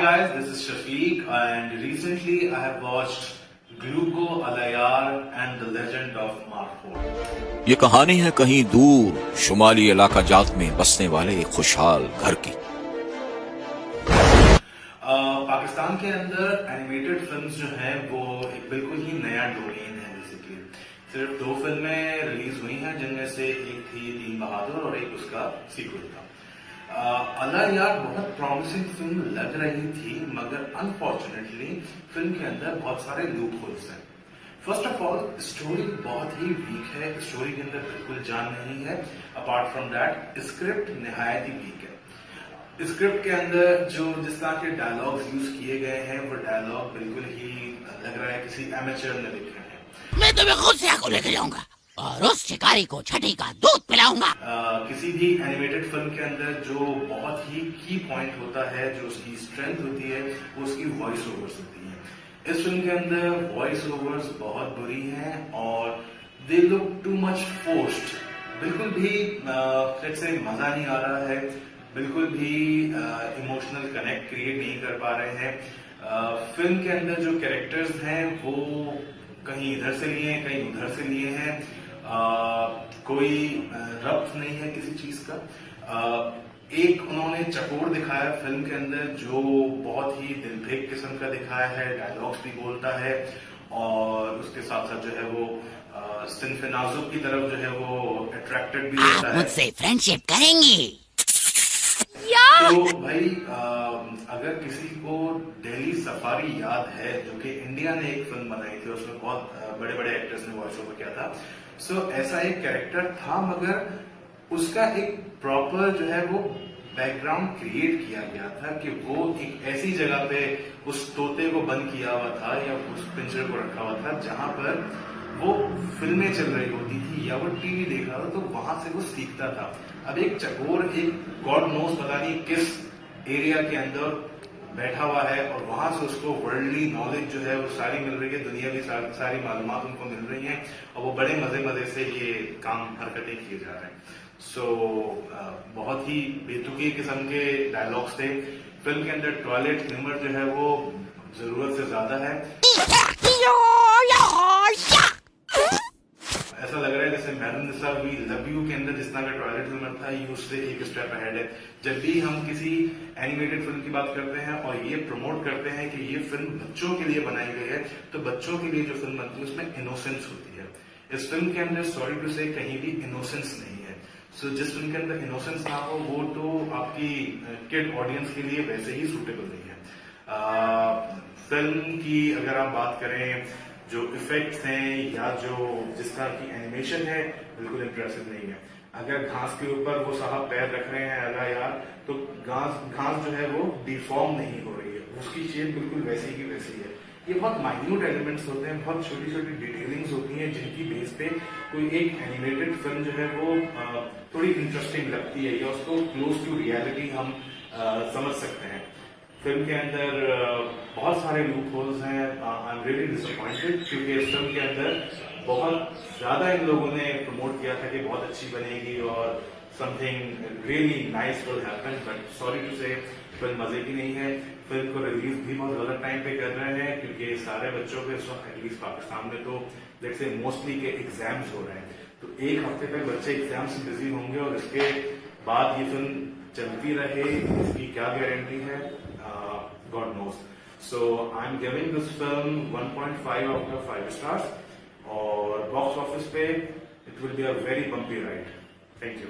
guys, this is Shafiq and recently I have watched Gluko Alayar and the Legend of Marford. ये कहानी है कहीं दूर शुमाली इलाका जात में बसने वाले एक खुशहाल घर की। पाकिस्तान के अंदर एनिमेटेड फिल्म्स जो हैं वो एक बिल्कुल ही नया डोमेन है। बेसिकली सिर्फ 2 फिल्में रिलीज हुई हैं जिनमें से एक थी दीन बहादुर और एक उसका सीक्वल था। अल्लाह यार बहुत प्रॉमिसिंग फिल्म लग रही थी, मगर अनफॉर्चुनेटली फिल्म के अंदर बहुत सारे लूप होल्स हैं। फर्स्ट ऑफ ऑल स्टोरी बहुत ही वीक है, स्टोरी के अंदर बिल्कुल जान नहीं है। अपार्ट फ्रॉम दैट स्क्रिप्ट निहायत ही वीक है। स्क्रिप्ट के अंदर जो जिस तरह के डायलॉग्स यूज किए गए हैं वो डायलॉग बिल्कुल ही लग रहा है किसी एमेचर ने लिखे हैं। मैं तुम्हें खुद से आंखों लेके जाऊंगा और उस शिकारी को छठी का दूध पिलाऊंगा। किसी भी एनिमेटेड फिल्म के अंदर जो बहुत ही की पॉइंट होता है, जो उसकी स्ट्रेंथ होती है, वो उसकी वॉइस ओवर्स होती है। इस फिल्म के अंदर वॉइस ओवर्स बहुत बुरी हैं और they look too much forced. बिल्कुल भी लेट्स से मजा नहीं आ रहा है, बिल्कुल भी इमोशनल कनेक्ट क्रिएट नहीं कर पा रहे हैं। फिल्म के अंदर जो कैरेक्टर्स हैं वो कहीं इधर से लिए हैं, कहीं उधर से लिए हैं। कोई रब्त नहीं है किसी चीज का। एक उन्होंने चकोर दिखाया फिल्म के अंदर जो बहुत ही दिलफेक किस्म का दिखाया है, डायलॉग्स भी बोलता है और उसके साथ साथ जो है वो सिन्फ नाजुक की तरफ जो है वो अट्रैक्टेड भी होता है। मुझसे फ्रेंडशिप करेंगी तो भाई अगर किसी को दिल्ली सफारी याद है, जो कि इंडिया ने एक फिल्म बनाई थी, उसमें बहुत बड़े बड़े एक्टर्स ने वॉइस ओवर किया था। सो ऐसा एक कैरेक्टर था, मगर उसका एक प्रॉपर जो है वो बैकग्राउंड क्रिएट किया गया था कि वो एक ऐसी जगह पे उस तोते को बंद किया हुआ था या उस पिंजरे को रखा हुआ था जहां पर वो फिल्में चल रही होती थी या वो टीवी देख रहा था, तो वहां से वो सीखता था। अब एक चकोर एक गॉड नोस पता नहीं किस एरिया के अंदर बैठा हुआ है और वहां से उसको वर्ल्डली नॉलेज जो है वो सारी मिल रही है, दुनिया की सारी मालूमात उनको मिल रही हैं और वो बड़े मजे मजे से ये काम हरकतें किए जा रहे हैं। सो बहुत ही बेतुकी किस्म के डायलॉग्स थे। फिल्म के अंदर टॉयलेट ह्यूमर जो है वो जरूरत से ज्यादा है। ऐसा लग रहा है जैसे madam Nisa we love you के अंदर जिस तरह का टॉयलेट ह्यूमर था, ये उससे एक स्टेप अहेड है। जब भी हम किसी एनिमेटेड फिल्म की बात करते हैं और ये प्रमोट करते हैं कि ये फिल्म बच्चों के लिए बनाई गई है, तो बच्चों के लिए जो फिल्म बनती है उसमें इनोसेंस होती है। इस फिल्म के अंदर सॉरी टू से कहीं भी इनोसेंस नहीं है। सो जिस फिल्म के अंदर इनोसेंस ना हो वो तो आपकी किड ऑडियंस के लिए वैसे ही सूटेबल नहीं है। फिल्म की अगर आप बात करें, जो इफेक्ट्स हैं या जो जिस तरह की एनिमेशन है, बिल्कुल इंप्रेसिव नहीं है। अगर घास के ऊपर वो साहब पैर रख रहे हैं अल्लाह यार, तो घास जो है वो डिफॉर्म नहीं हो रही है, उसकी शेप बिल्कुल वैसी की वैसी है। ये बहुत माइन्यूट एलिमेंट्स होते हैं, बहुत छोटी छोटी डिटेलिंग्स होती हैं जिनकी बेस पे कोई एक एनिमेटेड फिल्म जो है वो थोड़ी इंटरेस्टिंग लगती है या उसको क्लोज टू रियलिटी हम समझ सकते हैं। फिल्म के अंदर बहुत सारे लूप होल्स हैं। आई एम रियली डिसअपॉइंटेड क्योंकि इस फिल्म के अंदर बहुत ज्यादा इन लोगों ने प्रमोट किया था कि बहुत अच्छी बनेगी और something really nice will happen, but sorry to say film मजे की नहीं है। फिल्म को रिलीज भी बहुत गलत टाइम पे कर रहे हैं क्योंकि सारे बच्चों के इस वक्त एटलीस्ट पाकिस्तान में तो लेट्स से मोस्टली के एग्जाम्स हो रहे हैं, तो एक हफ्ते तक बच्चे एग्जाम से बिजी होंगे और इसके बाद ये फिल्म चलती रहे इसकी क्या गारंटी है, God knows. So I'm giving this film 1.5 out of 5 stars और बॉक्स ऑफिस पे it will be a very bumpy ride. Thank you.